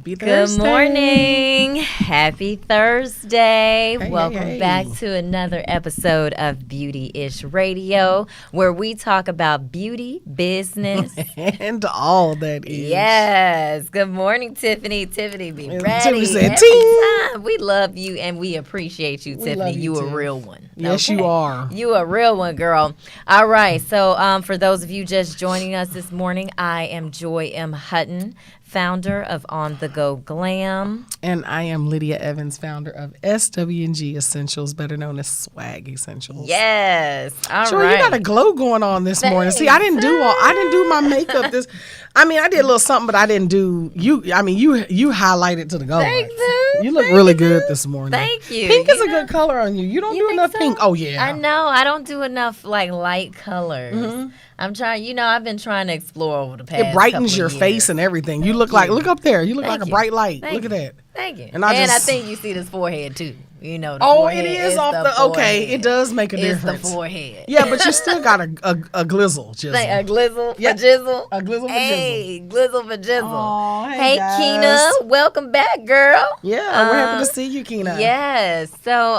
Happy Thursday. Good morning. Happy Thursday. Hey, Welcome back to another episode of Beautyish Radio, where we talk about beauty, business, and all that is. Yes. Good morning, Tiffany. Tiffany, be ready. Tiffany said, every time. We love you and we appreciate you, Tiffany. love you, a Tiff. real one. Yes, you are. You a real one, girl. All right. So for those of you just joining us this morning, I am Joy M. Hutton, founder of On The Go Glam. And I am Lydia Evans, founder of SW&G Essentials, better known as Swag Essentials. Yes. All Joy, right. you got a glow going on this morning. See, I didn't do my makeup this. I mean, I did a little something, but I didn't do you. I mean, you highlighted to the gold. Thank you. You look really good this morning. Thank you. Pink is a good color on you. You don't do enough pink. Oh yeah. I know. I don't do enough like light colors. Mm-hmm. I'm trying. I've been trying to explore over the past. It brightens couple your of years. face and everything. You look like, look up there. You look like a bright light. Thank Look at that. Thank you. And I just- think you see this forehead too. The Oh, forehead it is off the. Okay, forehead. it does make a It's difference. the forehead. Yeah, but you still got a glizzle. Jizzle. A glizzle Yeah. for jizzle. A glizzle for Hey, glizzle for jizzle. Aw, hey, guys. Keena, welcome back, girl. Yeah, we're happy to see you, Keena. Yes. So,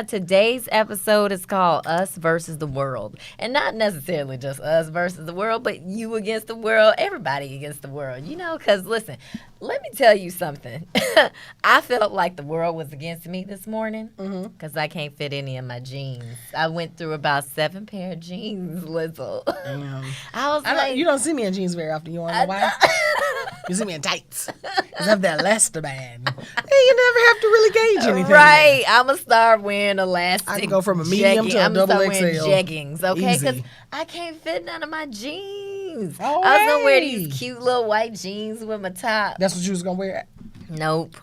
today's episode is called Us Versus the World. And not necessarily just us versus the world, but you against the world, everybody against the world. Because listen, let me tell you something. I felt like the world was against me this morning because I can't fit any of my jeans. I went through about 7 pair of jeans, Lizzle. I was like, You don't see me in jeans very often. You want to know why? You see me in tights. Because of the Elastoban. Hey, you never have to really gauge anything. right. I'm going to start wearing elastic. I can go from a medium to a double I'm gonna XL. start wearing jeggings, okay? Easy. Because I can't fit none of my jeans. Oh, I was going to wear hey. these cute little white jeans with my top. That's what you was going to wear? Nope.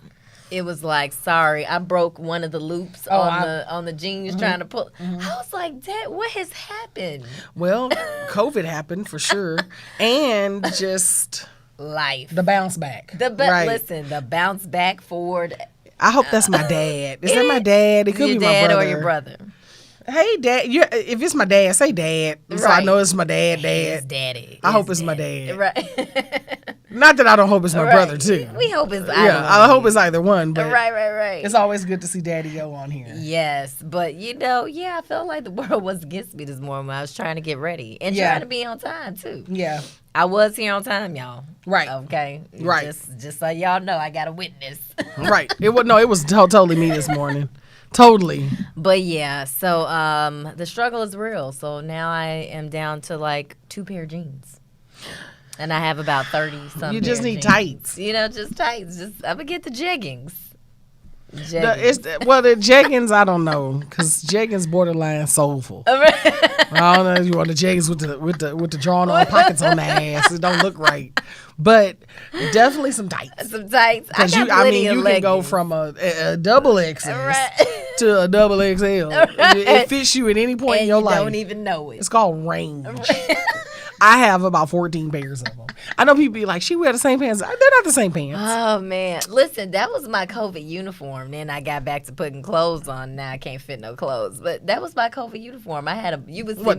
It was like, sorry, I broke one of the loops on the jeans trying to pull. I was like, Dad, what has happened? Well, COVID happened for sure. And just Life. the bounce back. Listen, the bounce back forward. I hope that's my dad. Is that my dad? It could Your be my dad brother. or your brother. Hey, Dad. If it's my dad, say Dad. So I Right. know it's my dad. It's daddy. I hope it's my dad. Right. Not that I don't hope it's my brother, too. We hope it's either Yeah, I hope it's either one. But Right. it's always good to see Daddy O on here. Yes, but I felt like the world was against me this morning when I was trying to get ready and Yeah. trying to be on time too. Yeah. I was here on time, y'all. Right. Okay. Right. Just so y'all know, I got a witness. Right. It was totally me this morning. Totally. But yeah, so the struggle is real. So now I am down to like 2 pair of jeans. And I have about 30 something. You just need jeans. tights. Just tights. I'm going to get the jeggings. The jeggings, I don't know, because jeggings borderline soulful. I don't know if you want the jeggings with the drawn on pockets on the ass. It don't look right, but definitely some tights. Some tights. Because you can go from a double XS to a double XL. It fits you at any point in your life. You don't even know it. It's called range. I have about 14 pairs of them. I know people be like, she wear the same pants. They're not the same pants. Oh, man. Listen, that was my COVID uniform. Then I got back to putting clothes on. Now I can't fit no clothes. But that was my COVID uniform. I had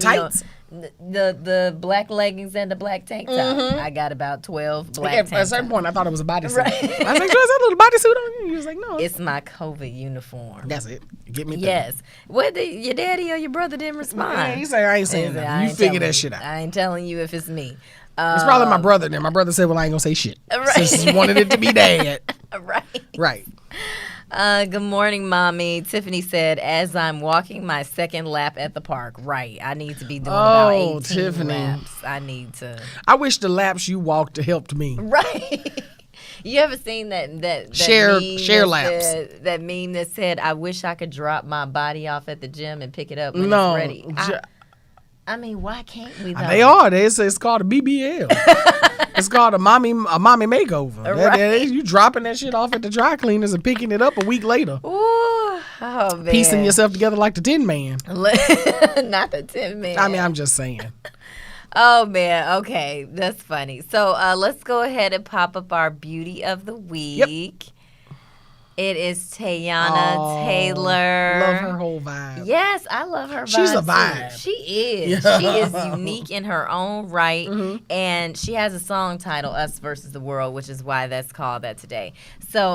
tights? The black leggings and the black tank top. I got about 12 black tank At a certain tops. point, I thought it was a bodysuit. Right. I was like, "Joe, is that a little bodysuit on you?" He was like, "No, It's my COVID uniform. that's it. Get me there." Yes. Your daddy or your brother didn't respond. Yeah, he said, "I ain't saying He said, that. "I You ain't figure telling that you. shit out." I ain't telling you if it's me. It's probably my brother then. My brother said, "Well, I ain't gonna say shit." Right. Since he wanted it to be dad. Right. Right. Good morning, Mommy. Tiffany said, as I'm walking my second lap at the park. Right. I need to be doing about 18 Tiffany. laps. I need to. I wish the laps you walked helped me. Right. You ever seen that Share meme laps. that meme that said, I wish I could drop my body off at the gym and pick it up when No. it's ready? I mean, why can't we though? They are. It's called a BBL. It's called a mommy makeover. Right. You dropping that shit off at the dry cleaners and picking it up a week later. Ooh, oh, man. Piecing yourself together like the Tin Man. Not the Tin Man. I mean, I'm just saying. Oh, man. Okay. That's funny. So let's go ahead and pop up our beauty of the week. It is Teyana Taylor. Love her whole vibe. Yes, I love her vibe. She's a vibe. Too. She is. Yeah. She is unique in her own right. And she has a song titled Us Versus the World, which is why that's called that today. So,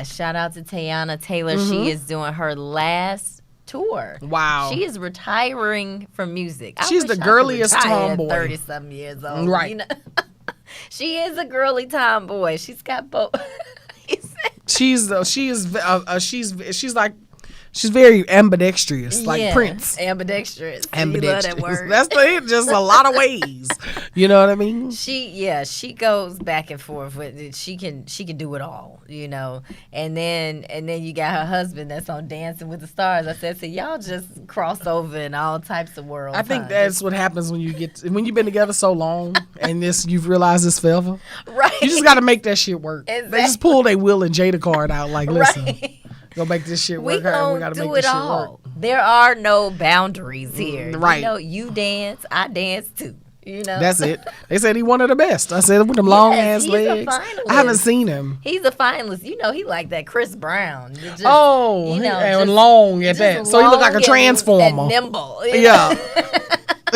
shout out to Teyana Taylor. She is doing her last tour. Wow. She is retiring from music. She's the girliest tomboy. 30-something years old. Right. You know? She is a girly tomboy. She's got both. She's very ambidextrous, like Prince. Ambidextrous. Ambidextrous. You love that word. That's just a lot of ways. You know what I mean? She goes back and forth with it. She can do it all, you know. And then you got her husband that's on Dancing with the Stars. I said, so y'all just cross over in all types of worlds. I think that's what happens when you've been together so long and you've realized this forever. Right. You just got to make that shit work. Exactly. They just pull their Will and Jada card out. Like, listen. Right. Go make this shit work. We gotta do it all. There are no boundaries here. Right. You know, you dance, I dance too. You know. That's it. They said he one of the best. I said with them long ass legs. I haven't seen him. He's a finalist. You know, he like that Chris Brown. Just, and long at that. Long so he looked like a transformer. And nimble. Yeah.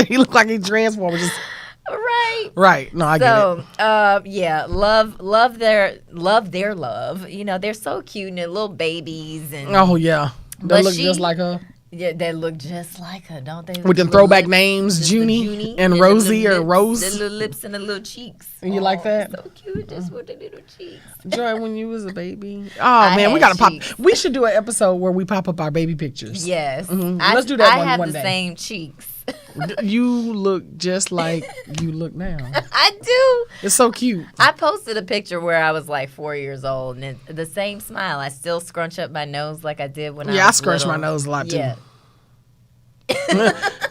He looked like a transformer. Right. No, I get it. Love their love. You know, they're so cute and they're little babies and they look just like her. Yeah, they look just like her, don't they? With them throwback names, Junie and Rosie or Rose. The little lips and the little cheeks. And you like that? So cute, just with the little cheeks. Joy, when you was a baby. Oh, man, we got to pop. We should do an episode where we pop up our baby pictures. Yes. Let's do that one day. I have the same cheeks. You look just like you look now. I do. It's so cute. I posted a picture where I was like 4 years old, and the same smile. I still scrunch up my nose like I did when I was I scrunch my nose a lot too. Yeah.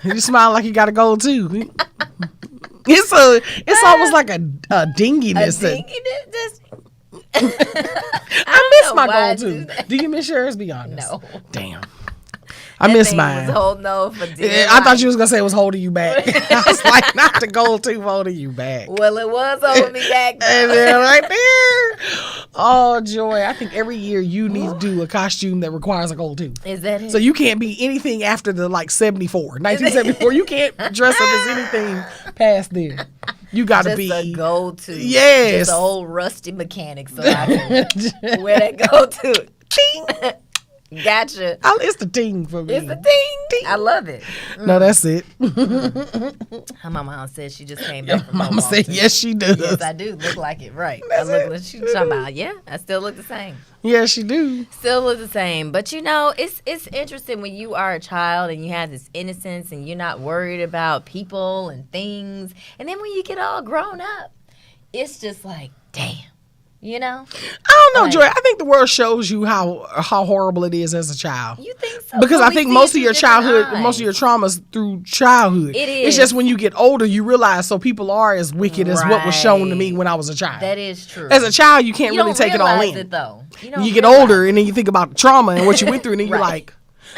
You smile like you got a gold too. It's almost like a dinginess. I miss my gold tooth. Do you miss yours? Be honest. No. Damn. I miss mine. Was holding on for dear I thought you was gonna say it was holding you back. I was like, not the gold tooth holding you back. Well, it was holding me back. And then right there. Oh, Joy! I think every year you need to do a costume that requires a gold tooth. Is that it? So you can't be anything after the 1974. You can't dress up as anything past there. You gotta be a gold tooth. Yes, just an old rusty mechanic, so I can wear that gold tooth. Ting. Gotcha. It's the ting for me. It's the ting. I love it. No, that's it. My mom said she just came back from Mama said, yes, she does. Yes, I do look like it, right. I look like she's talking about, I still look the same. Yeah, she do. Still look the same. But, it's interesting when you are a child and you have this innocence and you're not worried about people and things. And then when you get all grown up, it's just like, damn. I don't know, Joy. I think the world shows you how horrible it is as a child. You think so? Because I think most of your childhood, most of your traumas through childhood. It is. It's just when you get older, you realize so people are as wicked as what was shown to me when I was a child. That is true. As a child, you can't really take it all in. It, though. You get older, and then you think about trauma and what you went through, and then you're like,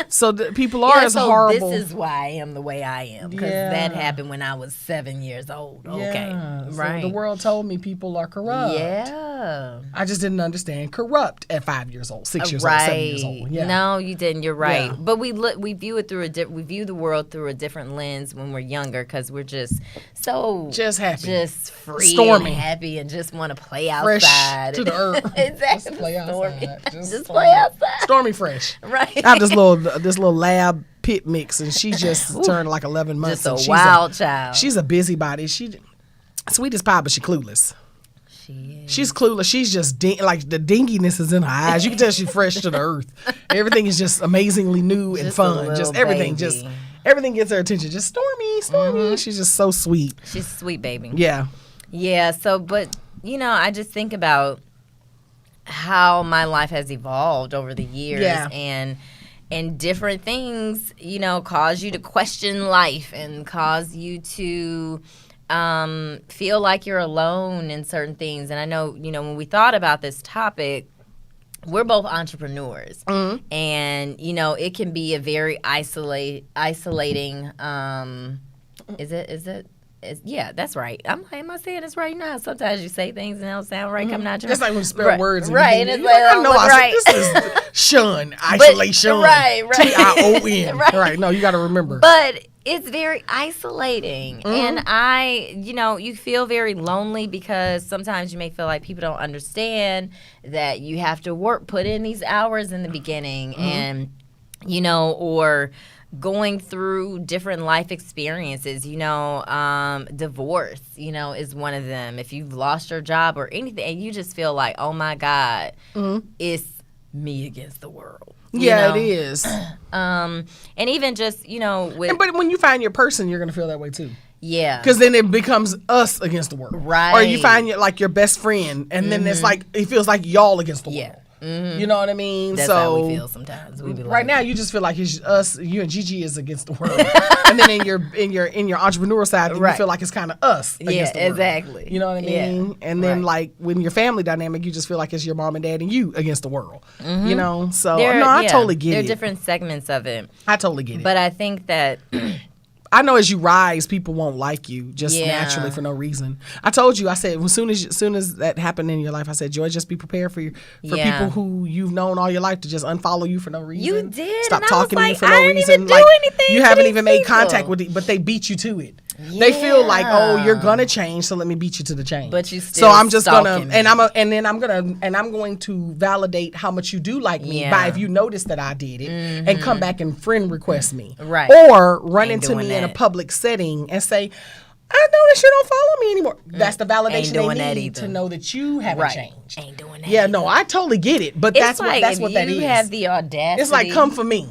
so people are as horrible. This is why I am the way I am. Because that happened when I was 7 years old. Okay. So the world told me people are corrupt. Yeah. I just didn't understand corrupt at 5 years old, 6 years old, 7 years old. Yeah. No, you didn't. You're right. Yeah. But we view it through we view the world through a different lens when we're younger because we're just happy, just free, stormy, and happy, and just want to play fresh outside to the earth. Exactly. Just play outside. Just play outside. Stormy fresh. Right. I have this little lab pit mix, and she just turned like 11 months. Just a wild child. She's a busybody. She sweet as pie, but she clueless. She's clueless. She's just like the dinginess is in her eyes. You can tell she's fresh to the earth. Everything is just amazingly new and fun. Just everything. Baby. Everything gets her attention. Just Stormy. Mm-hmm. She's just so sweet. She's a sweet baby. Yeah. Yeah. So, but I just think about how my life has evolved over the years, and different things, cause you to question life and cause you to feel like you're alone in certain things. And I know, when we thought about this topic, we're both entrepreneurs, and it can be a very isolating. Is it Yeah, that's right. Am I saying this right now? Sometimes you say things and they don't sound right. I'm not trying. It's like when you spell words. And right. And it's like, I know. Right. This is shun, isolation. Right. TION. Right. No, you got to remember. But it's very isolating. And you feel very lonely because sometimes you may feel like people don't understand that you have to put in these hours in the beginning and, or going through different life experiences, divorce, is one of them. If you've lost your job or anything, and you just feel like, oh my God, it's me against the world. It is. And even just, but when you find your person, you're going to feel that way too. Yeah. Because then it becomes us against the world. Right. Or you find your best friend, and then it's like, it feels like y'all against the world. You know what I mean? That's how we feel sometimes. We be like, right now, you just feel like it's us, you and Gigi is against the world, and then in your entrepreneurial side, then you feel like it's kind of us against the world. Exactly. You know what I mean? Yeah. And then like when your family dynamic, you just feel like it's your mom and dad and you against the world. So I totally get it. There are different segments of it. I totally get it. But I think that. I know as you rise, people won't like you just naturally for no reason. I told you, I said, as soon as that happened in your life, I said, Joy, just be prepared for people who you've known all your life to just unfollow you for no reason. You did. Stop and talking to you for no reason. I didn't even do anything. You haven't even made contact with it, but they beat you to it. Yeah. They feel like, oh, you're gonna change, so let me beat you to the change. But you still. So I'm just gonna, I'm going to validate how much you do like me by if you notice that I did it and come back and friend request me, right? Or run into me in a public setting and say, I noticed you don't follow me anymore. That's the validation they need to know that you haven't changed. Ain't doing that. Yeah, no, I totally get it, but that's what that is. You have the audacity. It's like, come for me.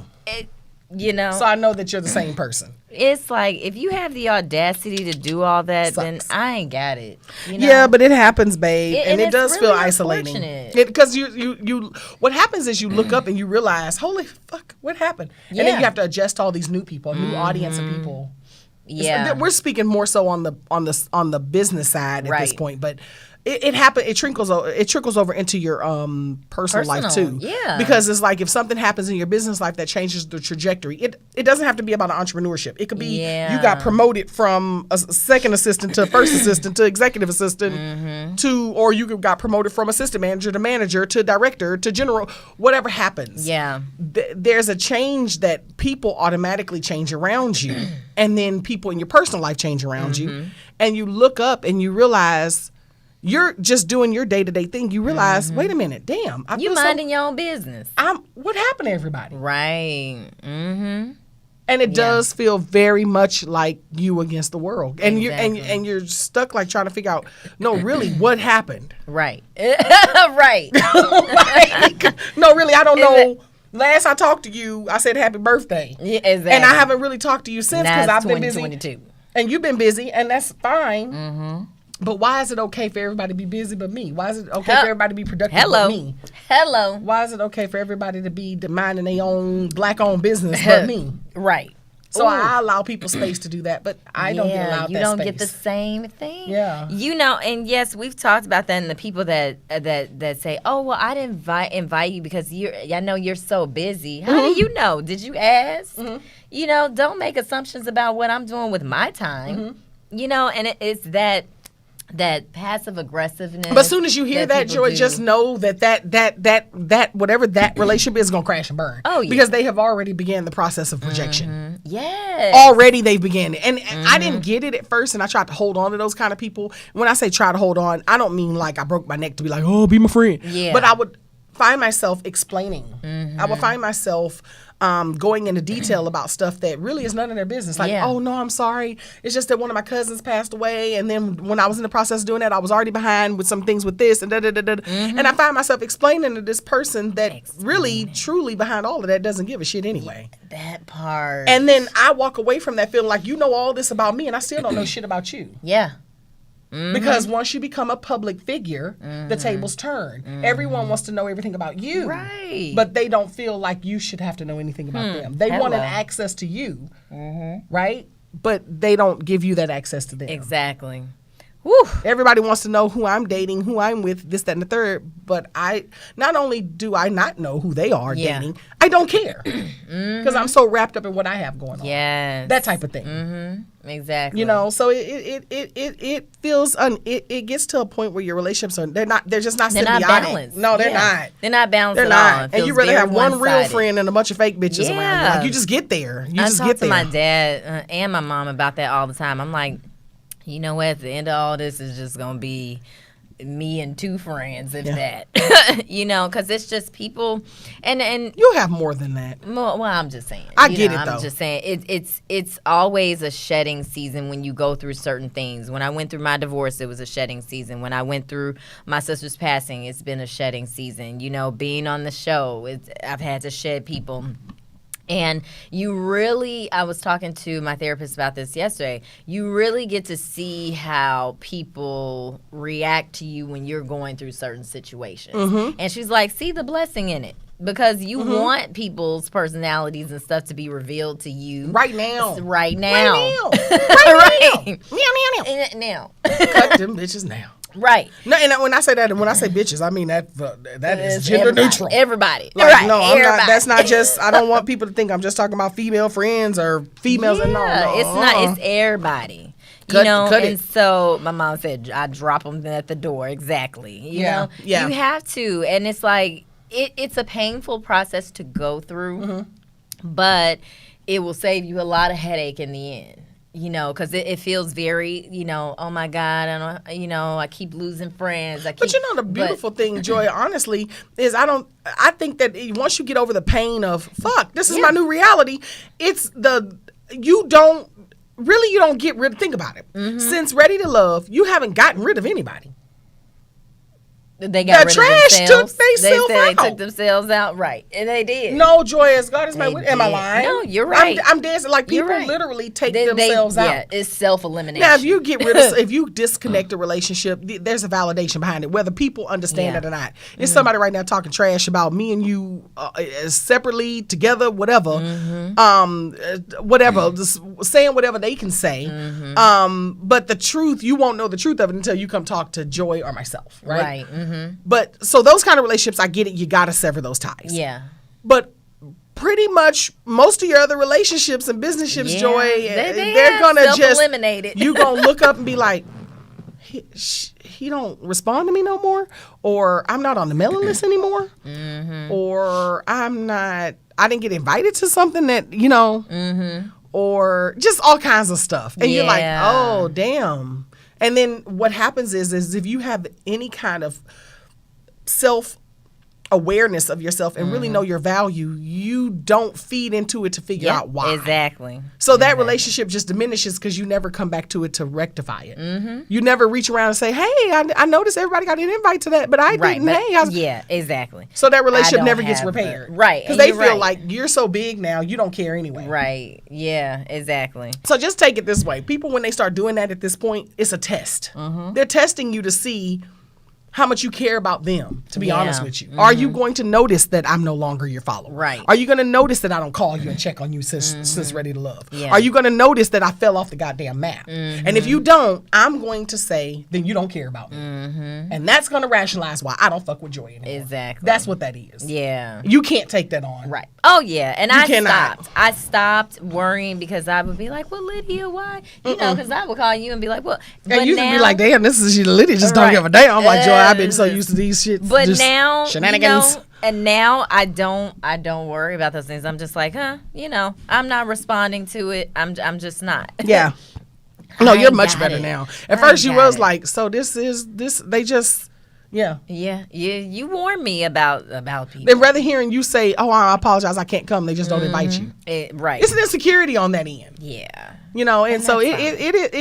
So I know that you're the same person. It's like, if you have the audacity to do all that, then I ain't got it. Yeah, but it happens, babe, and it does really feel isolating. Because you, what happens is you look up and you realize, holy fuck, what happened? Yeah. And then you have to adjust to all these new people, a new audience of people. Yeah, we're speaking more so on the business side at this point, but. It happens. It trickles over into your personal life too. Yeah, because it's like if something happens in your business life that changes the trajectory, it doesn't have to be about entrepreneurship. It could be you got promoted from a second assistant to first assistant to executive assistant or you got promoted from assistant manager to manager to director to general. Whatever happens, there's a change that people automatically change around you, and then people in your personal life change around you, and you look up and you realize. You're just doing your day-to-day thing. You realize, wait a minute, damn. You minding your own business. What happened to everybody? Right. And it does feel very much like you against the world. And you're stuck like trying to figure out, no, really, what happened? Right. Right. No, really, I don't know. Last I talked to you, I said happy birthday. Yeah, exactly. And I haven't really talked to you since because I've been busy. 2022. And you've been busy, and that's fine. But why is it okay for everybody to be busy but me? Why is it okay for everybody to be productive but me? Hello. Why is it okay for everybody to be minding their own black-owned business but me? Right. So I allow people space to do that, but I don't get allowed that space. You don't get the same thing. Yeah. And yes, we've talked about that, and the people that say, oh, well, I didn't invite you because I know you're so busy. How do you know? Did you ask? Don't make assumptions about what I'm doing with my time. And it's that passive aggressiveness. But as soon as you hear that, Joy, just know that whatever that relationship is going to crash and burn. Oh, yeah. Because they have already began the process of projection. Yes. Already they've began it. And I didn't get it at first, and I tried to hold on to those kind of people. When I say try to hold on, I don't mean like I broke my neck to be like, oh, be my friend. Yeah. But I would find myself explaining. I would find myself going into detail about stuff that really is none of their business. Like, oh, no, I'm sorry. It's just that one of my cousins passed away. And then when I was in the process of doing that, I was already behind with some things with this and da-da-da-da. And I find myself explaining to this person that really, truly behind all of that doesn't give a shit anyway. That part. And then I walk away from that feeling like, you know all this about me and I still don't know shit about you. Yeah. Because once you become a public figure, the tables turn. Everyone wants to know everything about you. Right. But they don't feel like you should have to know anything about them. They want an access to you, right? But they don't give you that access to them. Exactly. Woo. Everybody wants to know who I'm dating, who I'm with, this, that, and the third. But not only do I not know who they are dating, I don't care. Because I'm so wrapped up in what I have going on. Yes. That type of thing. Exactly. You know, so it feels it gets to a point where your relationships they're just not symbiotic. Balanced. No, they're not. They're not balanced They're at all. And you rather have one real friend and a bunch of fake bitches around you. Like, you just get there. I talk to my dad and my mom about that all the time. I'm like, you know what? At the end of all this is just gonna be me and two friends, if that. You know, because it's just people, and you'll have more than that. Well, I'm just saying. I get it though. I'm just saying it's always a shedding season when you go through certain things. When I went through my divorce, it was a shedding season. When I went through my sister's passing, it's been a shedding season. You know, being on the show, I've had to shed people. And I was talking to my therapist about this yesterday, you really get to see how people react to you when you're going through certain situations. Mm-hmm. And she's like, see the blessing in it. Because you want people's personalities and stuff to be revealed to you. Right now. Right now. Right now. Now. Cut them bitches now. Right. No, and when I say that, and when I say bitches, I mean that is gender neutral. Everybody. Like, right. No, I'm not. That's not just. I don't want people to think I'm just talking about female friends or females. Yeah, and no, it's not. It's everybody. You know, and so my mom said I drop them at the door. Exactly. You know, you have to, and it's like it's a painful process to go through, but it will save you a lot of headache in the end. You know, because it feels very, you know, oh my God, I keep losing friends. But you know, the beautiful thing, Joy, honestly, is I think that once you get over the pain of, fuck, this is my new reality, you don't get rid of, think about it. Mm-hmm. Since Ready to Love, you haven't gotten rid of anybody. They got rid trash of themselves. They took themselves out, right? And they did. No, Joy, as God is my witness. Am I lying? No, you're right. I'm dancing like people literally take themselves out. Yeah, it's self-elimination. Now, if you get rid of, if you disconnect a relationship, there's a validation behind it, whether people understand it or not. It's somebody right now talking trash about me and you separately, together, whatever, just saying whatever they can say. But the truth, you won't know the truth of it until you come talk to Joy or myself, right? Right. Mm-hmm. But so those kind of relationships, I get it. You got to sever those ties. Yeah. But pretty much most of your other relationships and businesships, Joy, they're going to just eliminate it. You going to look up and be like, he don't respond to me no more, or I'm not on the mailing list anymore, or I didn't get invited to something that, you know, or just all kinds of stuff. And you're like, oh, damn. And then what happens is if you have any kind of self-awareness of yourself and really know your value, you don't feed into it to figure out why. Exactly. So that relationship just diminishes because you never come back to it to rectify it. You never reach around and say, hey, I noticed everybody got an invite to that, but I didn't. Yeah, exactly. So that relationship never gets repaired. Right. Because they feel like you're so big now, you don't care anyway. Right. Yeah, exactly. So just take it this way. People, when they start doing that at this point, it's a test. They're testing you to see how much you care about them, to be honest with you. Are you going to notice that I'm no longer your follower? Right. Are you going to notice that I don't call you and check on you since Ready to Love? Yeah. Are you going to notice that I fell off the goddamn map? And if you don't, I'm going to say, then you don't care about me. And that's going to rationalize why I don't fuck with Joy anymore. Exactly. That's what that is. Yeah. You can't take that on. Right. Oh, yeah. And I stopped worrying because I would be like, well, Lydia, why? You know, because I would call you and be like, well. And you would be like, damn, this is Lydia just don't give a damn. I'm like, Joy, I've been so used to these shit. But now, shenanigans. And now I don't worry about those things. I'm just like, I'm not responding to it. I'm just not. Yeah. No, you're much better now. At first you was like, so this they just. Yeah. Yeah. You warn me about people. They'd rather hearing you say, oh, I apologize, I can't come. They just don't invite you. Right. It's an insecurity on that end. Yeah. You know, and so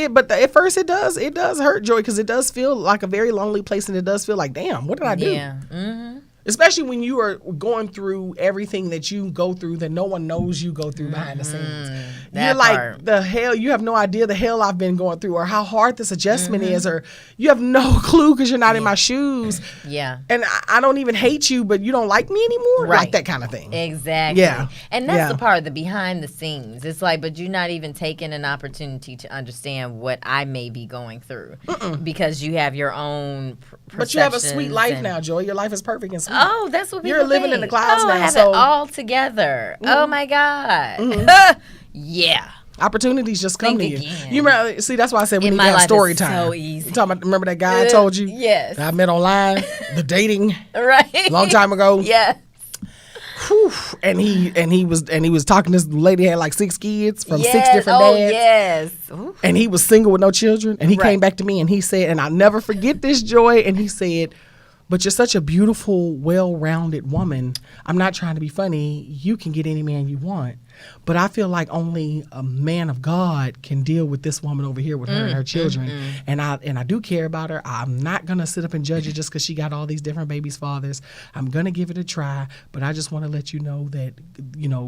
but at first it does hurt, Joy, because it does feel like a very lonely place, and it does feel like, damn, what did I do? Yeah. Especially when you are going through everything that you go through that no one knows you go through behind the scenes. You're like, the hell, you have no idea the hell I've been going through, or how hard this adjustment is, or you have no clue because you're not in my shoes. Yeah. And I don't even hate you, but you don't like me anymore? Right. Like that kind of thing. Exactly. Yeah. And that's the part, the behind the scenes. It's like, but you're not even taking an opportunity to understand what I may be going through because you have your own But you have a sweet life now, Joy. Your life is perfect and sweet. Oh, that's what people You're living think. in the clouds now. I have it all together. Oh my God. Yeah. Opportunities just come to you. Again. You remember? See, that's why I said we In need my to have life story is time. so easy. You talking about? Remember that guy I told you? Yes. That I met online, the dating, right? Long time ago. Yeah. Whew. And he was talking to this lady had like 6 kids from 6 different dads. Oh yes. Ooh. And he was single with no children. And he came back to me and he said, and I'll never forget this, Joy. And he said, but you're such a beautiful, well-rounded woman. I'm not trying to be funny. You can get any man you want. But I feel like only a man of God can deal with this woman over here with her and her children. And I do care about her. I'm not going to sit up and judge her just because she got all these different babies' fathers. I'm going to give it a try. But I just want to let you know that,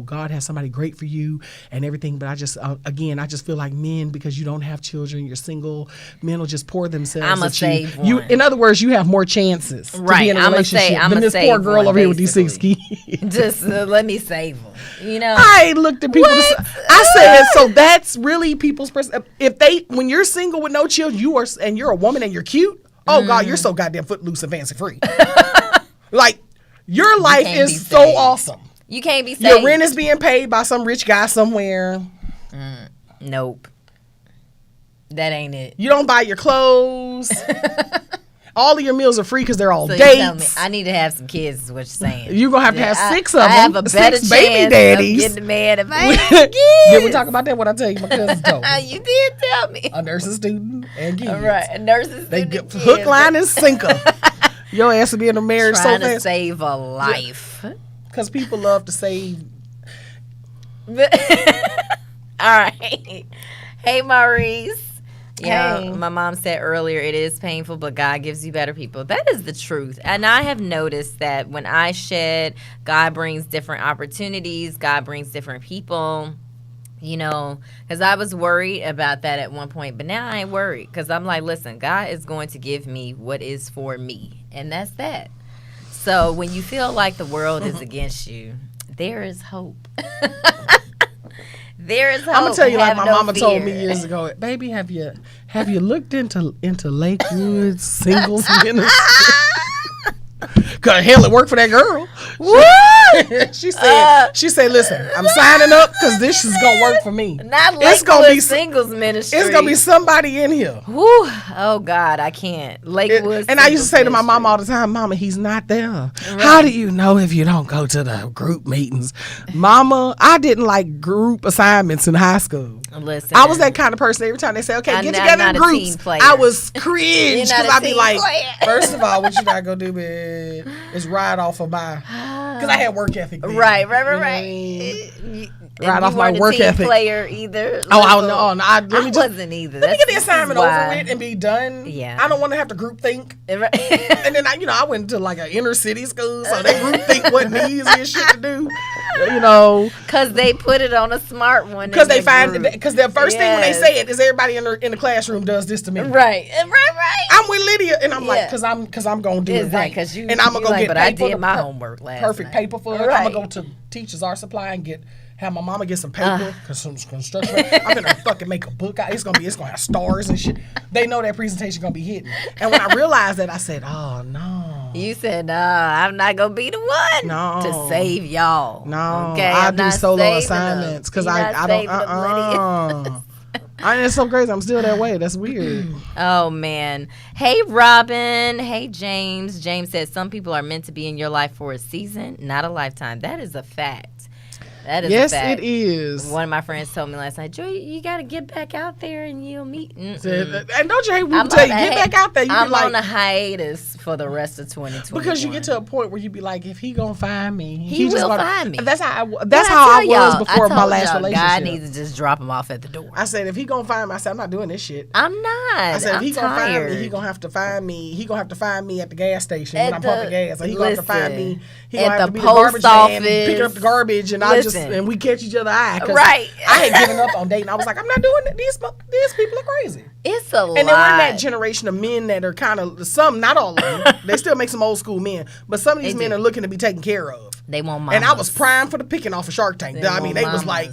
God has somebody great for you and everything. But I just, I just feel like men, because you don't have children, you're single, men will just pour themselves I'm a at save you. one. In other words, you have more chances to be in a relationship than this poor girl over here with these 6 kids. Just let me save them. I looked at people. I said, so that's really people's if when you're single with no children, you're a woman and you're cute. Oh God, you're so goddamn footloose and fancy free. Like your life is so awesome. You can't be saved. Your rent is being paid by some rich guy somewhere. Nope, that ain't it. You don't buy your clothes. All of your meals are free because they're all so dates. You tell me, I need to have some kids, is what you're saying. You're going to have 6 of them. I have a better 6 baby chance daddies. of getting mad if I have kids. Did we talk about that? What I tell you, my cousin told me. You did tell me. A nursing student and kids. All right, a nursing student. They get hook, line, and sinker. Your ass will be in a marriage so fast. Trying to save a life. Because people love to save. All right. Hey, Maurice. Yeah, Hey. my mom said earlier, it is painful, but God gives you better people. That is the truth. And I have noticed that when I shed, God brings different opportunities. God brings different people, because I was worried about that at one point. But now I ain't worried because I'm like, listen, God is going to give me what is for me. And that's that. So when you feel like the world is against you, there is hope. There is hope. I'm gonna tell you, like my mama fear. told me years ago, baby, have you looked into Lakewood singles ministry? Cause hell, it worked for that girl. she said, listen, I'm signing up because this is gonna work for me. Not Lakewood singles ministry. It's gonna be somebody in here. Woo. Oh God, I can't. Lakewood. And I used to say to my mom all the time, Mama, he's not there. Right. How do you know if you don't go to the group meetings? Mama, I didn't like group assignments in high school. Listen, I was that kind of person. Every time they say, okay, get together in groups, I was cringe because I'd be like, first of all, what you gotta go do, man, is ride off of my, because I had work ethic. Then, right. Ride off my work ethic. Player either. Oh, no, I wasn't either. Let me get the assignment over with and be done. Yeah, I don't want to have to group think. And then I went to like an inner city school, so they group think wasn't the easiest shit to do. Because they put it on a smart one. Because they find because the first thing when they say it is everybody in the classroom does this to me. Right. I'm with Lydia, and I'm like, because I'm gonna do it right, and I'm gonna go get. But I did my homework last perfect night. Paper for it. I'm gonna go to Teachers Art Supply and have my mama get some paper because some construction. I'm gonna fucking make a book out. It's gonna have stars and shit. They know that presentation gonna be hitting. And when I realized that, I said, "Oh no." You said, "No, I'm not gonna be the one to save y'all." No, okay, I do solo assignments because I don't. It's so crazy. I'm still that way. That's weird. Oh, man. Hey, Robin. Hey, James. James says some people are meant to be in your life for a season, not a lifetime. That is a fact. That is a fact. Yes, it is. One of my friends told me last night, Joy, you got to get back out there and you'll meet. And don't you hate when people tell you, get back out there? I'm on a hiatus for the rest of 2020. Because you get to a point where you be like, if he gonna find me, he will find me. That's how I was before my last relationship. God needs to just drop him off at the door. I said, if he gonna find me, I said, I'm not doing this shit. I'm not. I said, if he gonna find me, he gonna have to find me. He gonna have to find me at the gas station when I'm pumping gas. Or he gonna have to find me. He gonna have to be the garbage man, picking up the garbage, and and we catch each other eye. Right. I had given up on dating. I was like, I'm not doing it. These people are crazy. It's a lot. And then we're in that generation of men that are kind of some, not all of them. They still make some old school men, but some of these men are looking to be taken care of. They want mamas. And I was primed for the picking off of Shark Tank. They was like.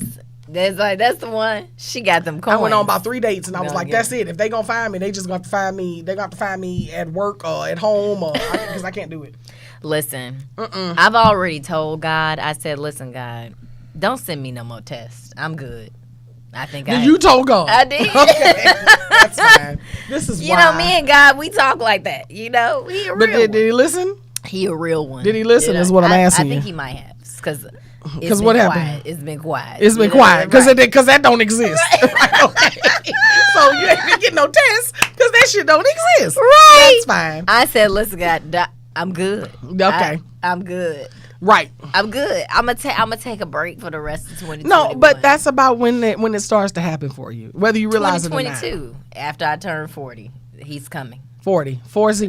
That's the one. She got them coins. I went on about 3 dates and I was like, that's it. If they gonna find me, they just gonna have to find me. They gonna have to find me at work or at home or because I can't do it. Listen, I've already told God. I said, listen, God, don't send me no more tests. I'm good. I think you told God. I did. Okay, that's fine. This is why. Me and God, we talk like that. He a real But did he listen? He a real one. Did he listen? Is what I'm asking you. I think he might have, because what happened? It's been quiet. It's been quiet because that don't exist. Right, okay. So you ain't gonna get no test because that shit don't exist. Right. That's fine. I said, listen, God, I'm good. Okay. I'm good. Right. I'm good. I'm gonna take a break for the rest of 2021. No, but that's about when it starts to happen for you, whether you realize it or not. 2022, after I turn 40, he's coming. 40. 40.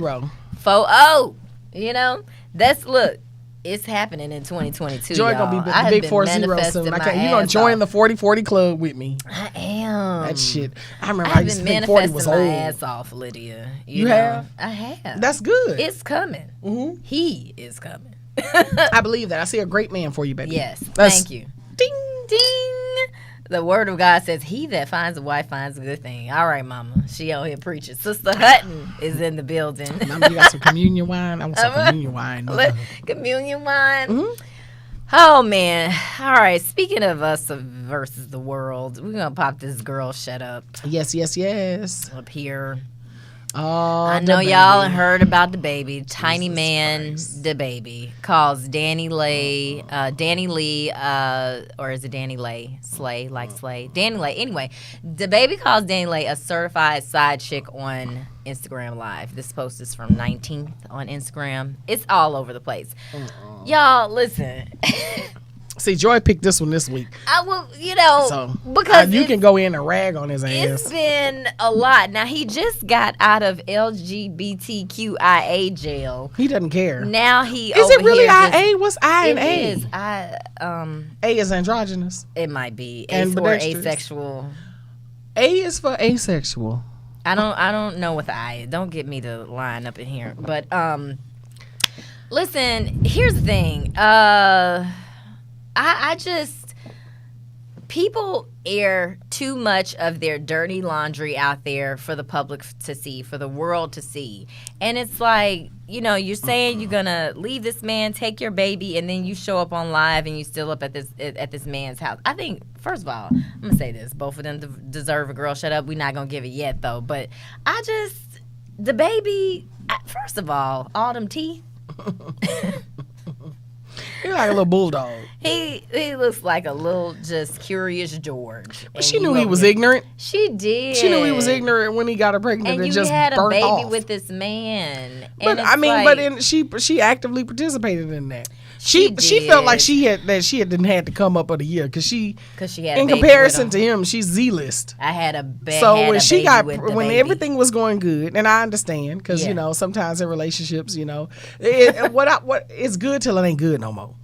Look, it's happening in 2022. Joy gonna be big 40 soon. You gonna join the 40-40 club with me. I am. That shit. I remember I used to think 40 was old. My ass off, Lydia. You have? I have. That's good. It's coming. Mm-hmm. He is coming. I believe that. I see a great man for you, baby. Yes. Thank you. Ding. Ding. The word of God says, he that finds a wife finds a good thing. All right, mama. She out here preaching. Sister Hutton is in the building. Mama, you got some communion wine? I want some communion wine. Communion wine? Mm-hmm. Oh, man. All right. Speaking of us versus the world, we're going to pop this girl shut up. Yes. Up here. Oh, I know y'all heard about the baby. Tiny man, the baby, calls Danny Lee, or is it Danny Lay? Slay. Danny Lay. Anyway, the baby calls Danny Lay a certified side chick on Instagram Live. This post is from 19th on Instagram. It's all over the place. Y'all, listen. See, Joy picked this one this week. Because you can go in and rag on his ass. It's been a lot. Now, he just got out of LGBTQIA jail. He doesn't care. Now he is it really IA? What's I and A? It is. A is androgynous. It might be. Or asexual. A is for asexual. I don't know what the I is. Don't get me to line up in here. But listen, here's the thing. I just, people air too much of their dirty laundry out there for the public to see, for the world to see. And it's like, you're saying you're going to leave this man, take your baby, and then you show up on live and you still up at this man's house. I think, first of all, I'm going to say this. Both of them deserve a girl shut up. We're not going to give it yet, though. But the baby, first of all them teeth. He's like a little bulldog. He looks like a little just curious George. But she knew he was ignorant. She did. She knew he was ignorant when he got her pregnant and just had burnt a baby off. with this man. But she actively participated in that. She felt like she didn't have to come up of the year because she had in comparison to him, she's Z-list. I had a baby. So when everything was going good, and I understand because sometimes in relationships, it's good till it ain't good no more.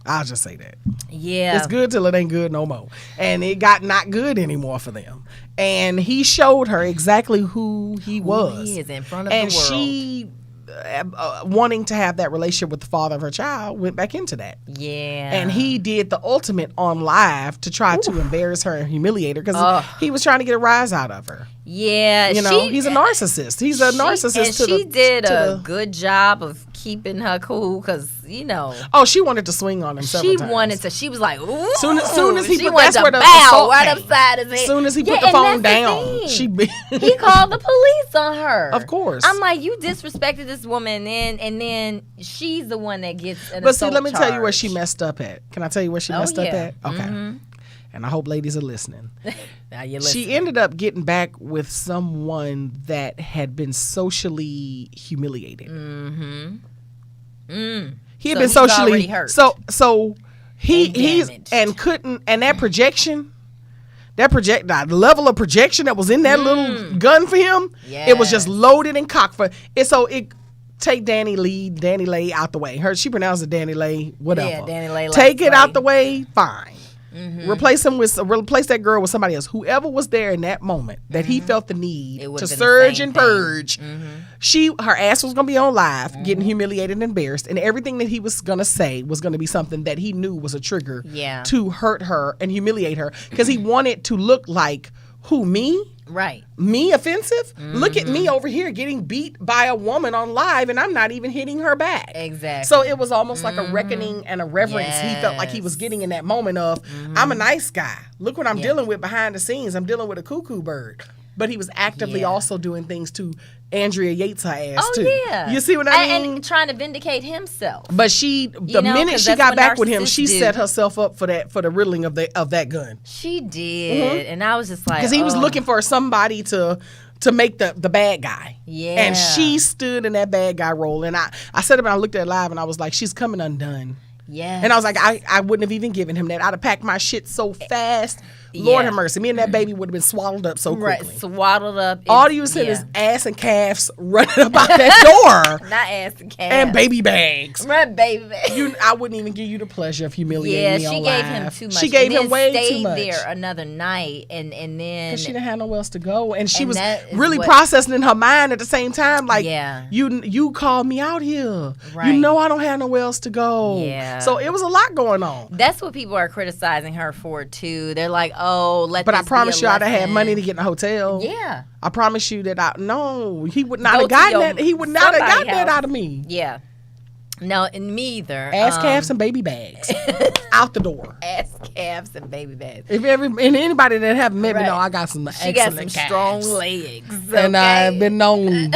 I'll just say that. Yeah. It's good till it ain't good no more. And it got not good anymore for them. And he showed her exactly who he was. He is in front of the world. And she, wanting to have that relationship with the father of her child, went back into that. Yeah. And he did the ultimate on live to try to embarrass her and humiliate her because he was trying to get a rise out of her. Yeah. He's a narcissist. He's a narcissist. And she did a good job of keeping her cool because, Oh, she wanted to swing on him several times. She was like, ooh. Soon as he put that's where the assault right upside his head. Soon as he put the phone down, he called the police on her. Of course. I'm like, you disrespected this woman, and then she's the one that gets an But assault see, let me charge. tell you where she messed up at. Can I tell you where she messed up at? Okay. Mm-hmm. And I hope ladies are listening. Now you're listening. She ended up getting back with someone that had been socially humiliated. Mm-hmm. Mm. He had been socially hurt. So he's and couldn't, and that projection, the level of projection that was in that little gun for him, it was just loaded and cocked for it. So it take Danny Lay out the way. She pronounced it Danny Lay, whatever. Yeah, Danny Lay. Take it out the way, fine. Mm-hmm. Replace that girl with somebody else. Whoever was there in that moment that he felt the need to surge and purge. Her ass was gonna be on live, getting humiliated and embarrassed, and everything that he was gonna say was gonna be something that he knew was a trigger to hurt her and humiliate her because he wanted to look like me. Right. Me offensive? Look at me over here getting beat by a woman on live and I'm not even hitting her back. Exactly. So it was almost like a reckoning and a reverence. He felt like he was getting in that moment of, I'm a nice guy. Look what I'm dealing with behind the scenes. I'm dealing with a cuckoo bird. But he was actively also doing things to Andrea Yates her ass too. Yeah. You see what I mean? And trying to vindicate himself. But the minute she got back with him, she set herself up for the riddling of that gun. She did, and I was just like, because he was looking for somebody to make the bad guy. Yeah. And she stood in that bad guy role. And I said it when I looked at it live, and I was like, she's coming undone. Yeah. And I was like, I wouldn't have even given him that. I'd have packed my shit so fast. Lord have mercy. Me and that baby would have been swaddled up so quickly. Right, swaddled up. All you said is ass and calves running up out that door. Not ass and calves. And baby bags. Right, baby bags. I wouldn't even give you the pleasure of humiliating me on live. Yeah, she gave him too much. She gave him way too much. Stayed there another night, and then because she didn't have nowhere else to go, and she was really what, processing in her mind at the same time. Like, yeah. you called me out here. Right. You know I don't have nowhere else to go. Yeah. So it was a lot going on. That's what people are criticizing her for too. They're like, oh, But I promise you, I'd have had money to get in a hotel. Yeah. I promise you that he would not have gotten that. He would not have gotten that out of me. Yeah. No, and me either. Ass calves and baby bags out the door. Ass calves and baby bags. And anybody that haven't met me know I got some she excellent got some calves. strong legs, and I've been known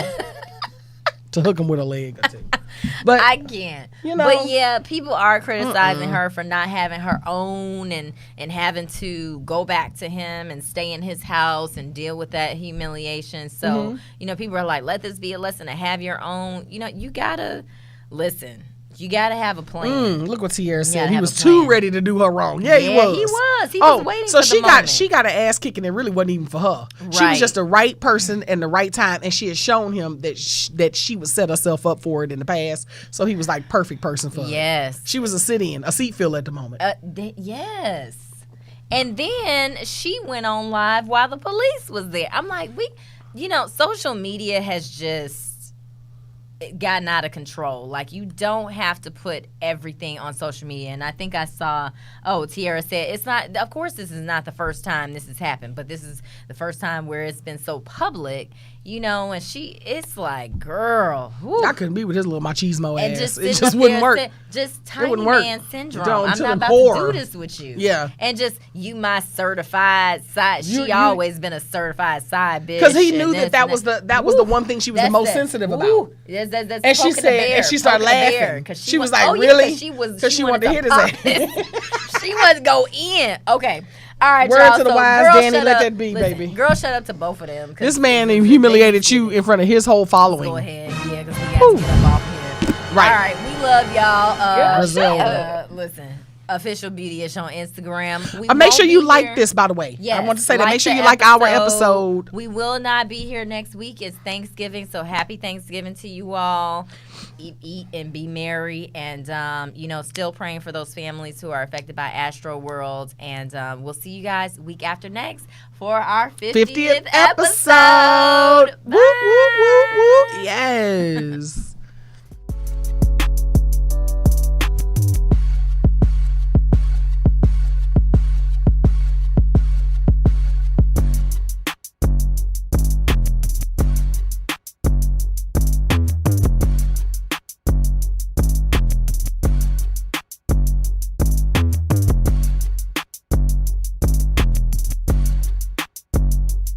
to hook them with a leg or two. But I can't. But yeah, people are criticizing her for not having her own and having to go back to him and stay in his house and deal with that humiliation. So, people are like, let this be a lesson to have your own. You gotta listen. You gotta have a plan. Look what Tierra said. He was too ready to do her wrong. Yeah, he was. He was waiting so for the moment. She got an ass kicking that really wasn't even for her. Right. She was just the right person and the right time, and she had shown him that she would set herself up for it in the past. So he was like perfect person for her. Yes. She was a seat fill at the moment. Yes. And then she went on live while the police was there. I'm like, social media has just gotten out of control. Like, you don't have to put everything on social media. And I think I saw, Tierra said, it's not, of course this is not the first time this has happened, but this is the first time where it's been so public, and it's like, girl, whew. I couldn't be with his little machismo and ass. Just it just wouldn't work. Just tiny man syndrome. I'm not about to do this with you. Yeah. And just, you my certified side. She always been a certified side bitch. Because he knew that was the one thing she was the most sensitive about. That's and she said, and she started laughing. She was like, really? Because she wanted to hit his ass. She wanted to go in. Okay. All right, word y'all. to the wise, Danny, let that be, baby. Girl, shut up to both of them. This man humiliated you in front of his whole following. Go ahead. Yeah, because we got to get up off here. Right. All right, we love y'all. Brazil. Listen, official beautyish on Instagram. Make sure you like this, by the way. Yes, I want to say that. Make sure you like our episode. We will not be here next week. It's Thanksgiving, so happy Thanksgiving to you all. Eat and be merry, and still praying for those families who are affected by Astro World. And we'll see you guys week after next for our 50th episode. Woo, woo, woo, woo. Yes.